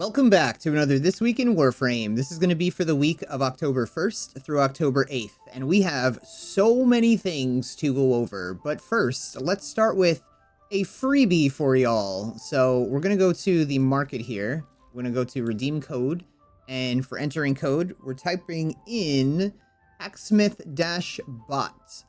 Welcome back to another This Week in Warframe. This is going to be for the week of October 1st through October 8th, and we have so many things to go over. But first, let's start with a freebie for y'all. So we're going to go to the market here. We're going to go to redeem code, and for entering code, we're typing in hacksmith-bot.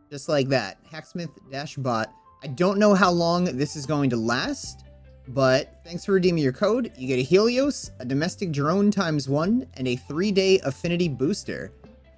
Just like that, hacksmith-bot. I don't know how long this is going to last, but thanks for redeeming your code. You get a Helios, a domestic drone ×1, and a 3-day Affinity booster.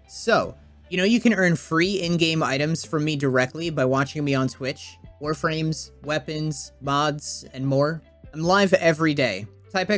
So, you know you can earn free in-game items from me directly by watching me on Twitch. Warframes, weapons, mods, and more. I'm live every day. Type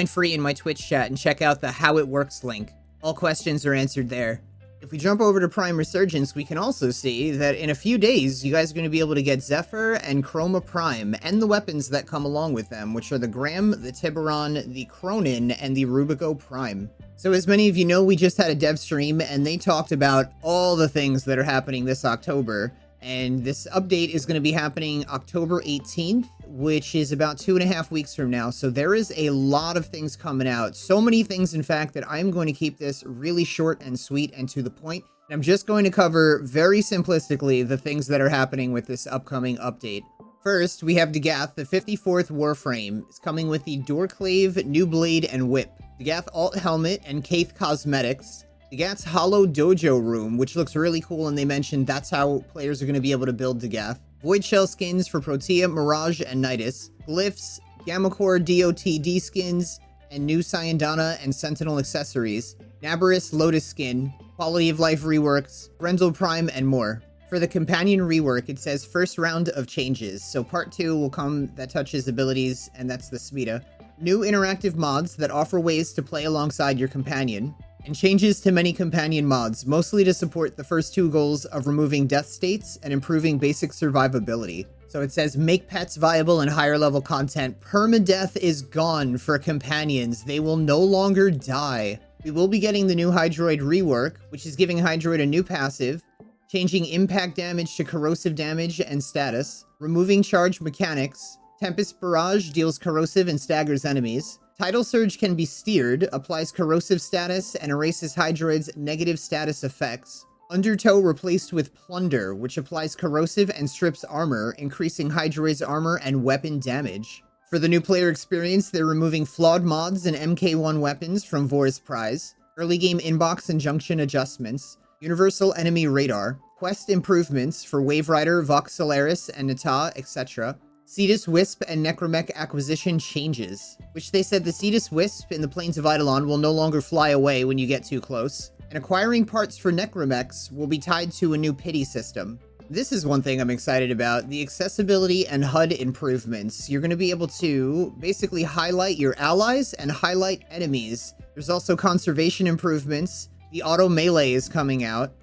!free in my Twitch chat and check out the How It Works link. All questions are answered there. If we jump over to Prime Resurgence, we can also see that in a few days, you guys are going to be able to get Zephyr and Chroma Prime, and the weapons that come along with them, which are the Gram, the Tiburon, the Cronin, and the Rubico Prime. So as many of you know, we just had a dev stream, and they talked about all the things that are happening this October, and this update is going to be happening October 18th, which is about 2.5 weeks from now. So there is a lot of things coming out. So many things, in fact, that I'm going to keep this really short and sweet and to the point. And I'm just going to cover very simplistically the things that are happening with this upcoming update. First, we have Dagath, the 54th Warframe. It's coming with the Doorclave, New Blade, and Whip. Dagath Alt Helmet and Kaith Cosmetics. Dagath's Hollow Dojo Room, which looks really cool, and they mentioned that's how players are going to be able to build Dagath. Void Shell skins for Protea, Mirage, and Nidus. Glyphs, Gammacore DOTD skins, and new Syandana and Sentinel accessories. Nabarus Lotus skin, Quality of Life reworks, Grendal Prime, and more. For the companion rework, it says first round of changes. So part 2 will come that touches abilities, and that's the Smita. New interactive mods that offer ways to play alongside your companion. And changes to many companion mods, mostly to support the first 2 goals of removing death states and improving basic survivability. So it says, make pets viable in higher level content. Permadeath is gone for companions. They will no longer die. We will be getting the new Hydroid rework, which is giving Hydroid a new passive, changing impact damage to corrosive damage and status, removing charge mechanics. Tempest Barrage deals corrosive and staggers enemies. Tidal Surge can be steered, applies corrosive status, and erases Hydroid's negative status effects. Undertow replaced with Plunder, which applies corrosive and strips armor, increasing Hydroid's armor and weapon damage. For the new player experience, they're removing flawed mods and MK1 weapons from Vor's Prize, early game inbox and junction adjustments, universal enemy radar, quest improvements for Wave Rider, Vox Solaris, and Nata, etc., Cetus Wisp and Necromech acquisition changes, which they said the Cetus Wisp in the Plains of Eidolon will no longer fly away when you get too close, and acquiring parts for Necromechs will be tied to a new pity system. This is one thing I'm excited about, the accessibility and HUD improvements. You're going to be able to basically highlight your allies and highlight enemies. There's also conservation improvements, the auto melee is coming out,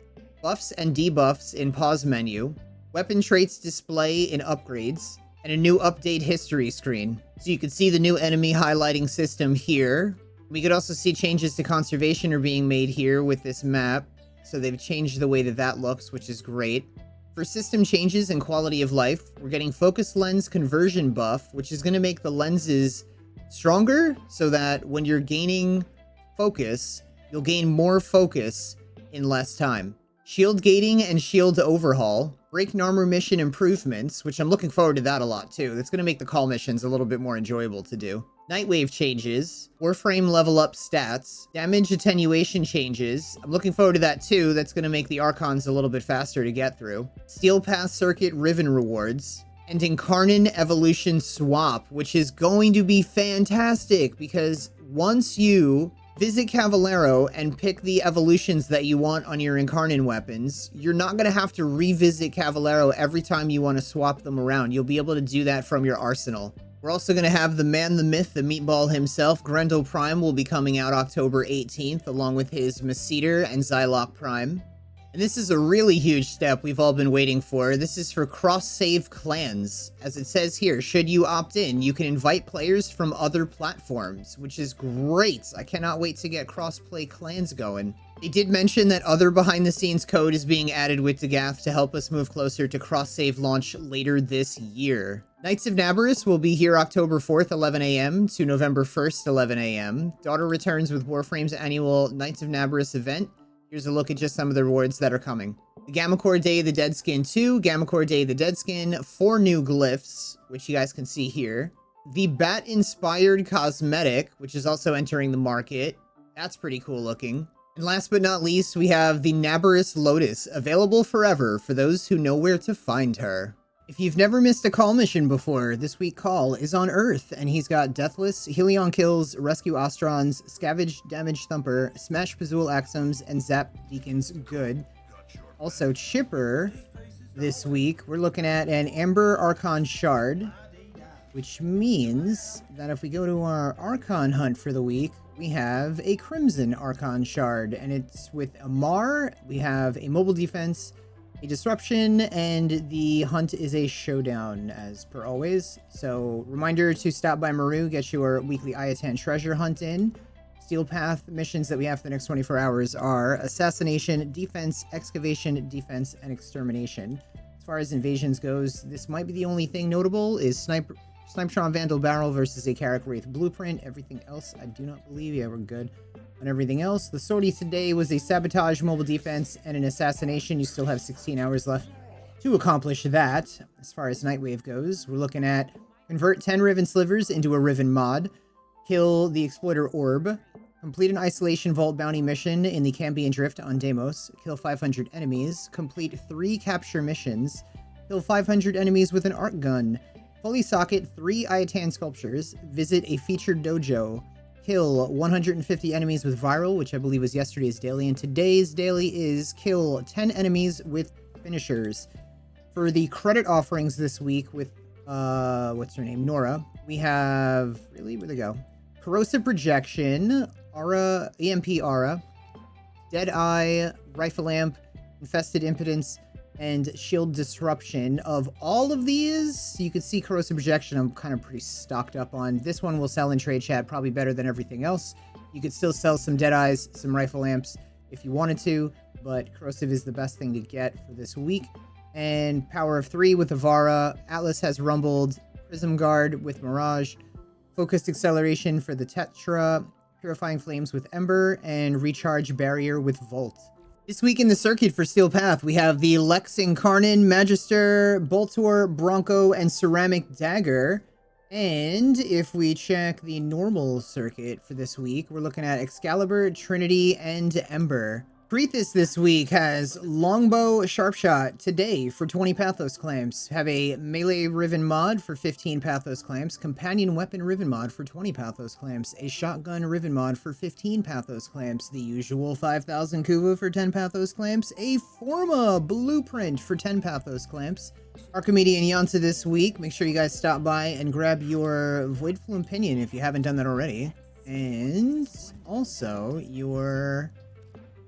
buffs and debuffs in pause menu, weapon traits display in upgrades, and a new update history screen. So you can see the new enemy highlighting system here. We could also see changes to conservation are being made here with this map. So they've changed the way that that looks, which is great. For system changes and quality of life, we're getting focus lens conversion buff, which is going to make the lenses stronger so that when you're gaining focus, you'll gain more focus in less time. Shield gating and shield overhaul. Break and armor mission improvements, which I'm looking forward to that a lot too. That's going to make the call missions a little bit more enjoyable to do. Nightwave changes. Warframe level up stats. Damage attenuation changes. I'm looking forward to that too. That's going to make the Archons a little bit faster to get through. Steel Path Circuit Riven rewards. And Incarnon Evolution swap, which is going to be fantastic because once you visit Cavallero and pick the evolutions that you want on your Incarnon weapons, you're not going to have to revisit Cavallero every time you want to swap them around. You'll be able to do that from your arsenal. We're also going to have the man, the myth, the meatball himself, Grendal Prime, will be coming out October 18th, along with his Masseter and Xylock Prime. And this is a really huge step we've all been waiting for. This is for cross-save clans. As it says here, should you opt in, you can invite players from other platforms, which is great. I cannot wait to get cross-play clans going. They did mention that other behind-the-scenes code is being added with Dagath to help us move closer to cross-save launch later this year. Knights of Nabarus will be here October 4th, 11 a.m. to November 1st, 11 a.m. Daughter returns with Warframe's annual Knights of Nabarus event. Here's a look at just some of the rewards that are coming. The Gamma Core Day of the Deadskin 2, Gamma Core Day of the Deadskin, 4 new glyphs, which you guys can see here. The Bat-inspired cosmetic, which is also entering the market. That's pretty cool looking. And last but not least, we have the Nabarus Lotus, available forever for those who know where to find her. If you've never missed a call mission before, this week call is on Earth, and he's got Deathless, Helion Kills, Rescue Ostrons, Scavenge Damage Thumper, Smash Pazul Axums, and Zap Beacons Good. Also, Chipper, this week, we're looking at an Amber Archon Shard, which means that if we go to our Archon hunt for the week, we have a Crimson Archon Shard, and it's with a Mar. We have a mobile defense, a disruption, and the hunt is a showdown, as per always. So, reminder to stop by Maru, get your weekly Ayatan treasure hunt in. Steel Path missions that we have for the next 24 hours are Assassination, Defense, Excavation, Defense, and Extermination. As far as invasions goes, this might be the only thing notable, is Snipetron Vandal Barrel versus a Carrick Wraith Blueprint. Everything else, I do not believe. Yeah, we're good on everything else. The sortie today was a Sabotage, Mobile Defense, and an Assassination. You still have 16 hours left to accomplish that. As far as Nightwave goes, we're looking at convert 10 Riven Slivers into a Riven mod, kill the Exploiter Orb, complete an Isolation Vault bounty mission in the Cambion Drift on Deimos, kill 500 enemies, complete 3 capture missions, kill 500 enemies with an Arc Gun, fully socket 3 Ayatan sculptures, visit a featured dojo, kill 150 enemies with Viral, which I believe was yesterday's daily, and today's daily is kill 10 enemies with finishers. For the credit offerings this week with, what's her name, Nora, we have, really, where'd they go? Corrosive Projection, Aura, EMP Aura, Deadeye, Rifle Lamp, Infested Impotence, and Shield Disruption. Of all of these, you can see Corrosive Projection I'm kind of pretty stocked up on. This one will sell in trade chat probably better than everything else. You could still sell some Deadeyes, some Rifle Lamps if you wanted to, but Corrosive is the best thing to get for this week. And Power of 3 with Avara, Atlas has Rumbled, Prism Guard with Mirage, Focused Acceleration for the Tetra, Purifying Flames with Ember, and Recharge Barrier with Volt. This week in the circuit for Steel Path, we have the Lex Incarnon, Magister, Boltor, Bronco, and Ceramic Dagger. And if we check the normal circuit for this week, we're looking at Excalibur, Trinity, and Ember. Prethus this week has Longbow Sharpshot today for 20 Pathos Clamps. Have a Melee Riven mod for 15 Pathos Clamps. Companion Weapon Riven mod for 20 Pathos Clamps. A Shotgun Riven mod for 15 Pathos Clamps. The usual 5,000 Kuva for 10 Pathos Clamps. A Forma Blueprint for 10 Pathos Clamps. Archimedes and Yanta this week. Make sure you guys stop by and grab your Void Flume Pinion if you haven't done that already. And also your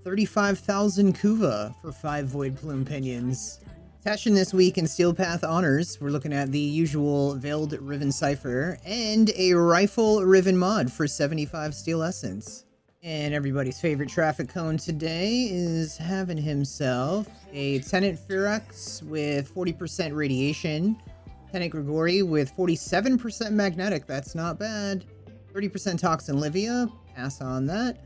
35,000 Kuva for 5 Void Plume Pinions. Attaching this week in Steel Path Honors, we're looking at the usual Veiled Riven Cipher and a Rifle Riven mod for 75 Steel Essence. And everybody's favorite traffic cone today is having himself a Tenant Firax with 40% Radiation, Tenant Grigori with 47% Magnetic, that's not bad, 30% Toxin Livia, pass on that,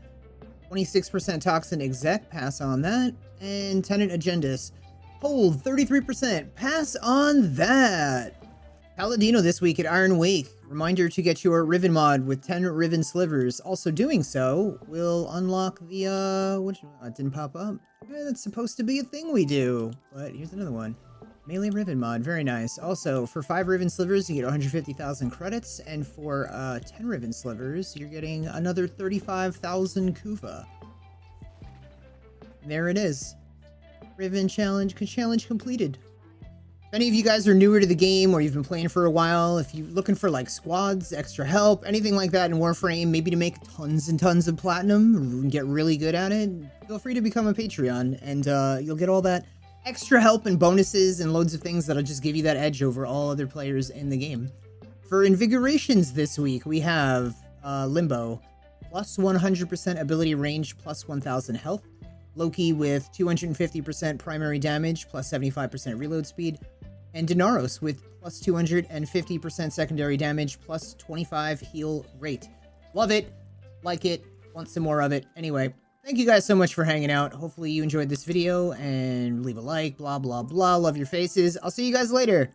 26% Toxin Exec, pass on that, and Tenant Agendas, hold 33%, pass on that. Paladino this week at Iron Wake, reminder to get your Riven mod with 10 Riven Slivers. Also doing so will unlock the, which didn't pop up. Okay, that's supposed to be a thing we do, but here's another one. Melee Riven mod, very nice. Also, for 5 Riven Slivers, you get 150,000 credits, and for 10 Riven Slivers, you're getting another 35,000 Kuva. There it is. Riven challenge completed. If any of you guys are newer to the game, or you've been playing for a while, if you're looking for like squads, extra help, anything like that in Warframe, maybe to make tons and tons of platinum, and get really good at it, feel free to become a Patreon, and you'll get all that extra help and bonuses and loads of things that'll just give you that edge over all other players in the game. For Invigorations this week, we have Limbo, plus 100% ability range, plus 1,000 health. Loki with 250% primary damage, plus 75% reload speed. and Dinaros with plus 250% secondary damage, plus 25 heal rate. Love it, like it, want some more of it. Anyway, thank you guys so much for hanging out. Hopefully you enjoyed this video, and leave a like, blah, blah, blah. Love your faces. I'll see you guys later.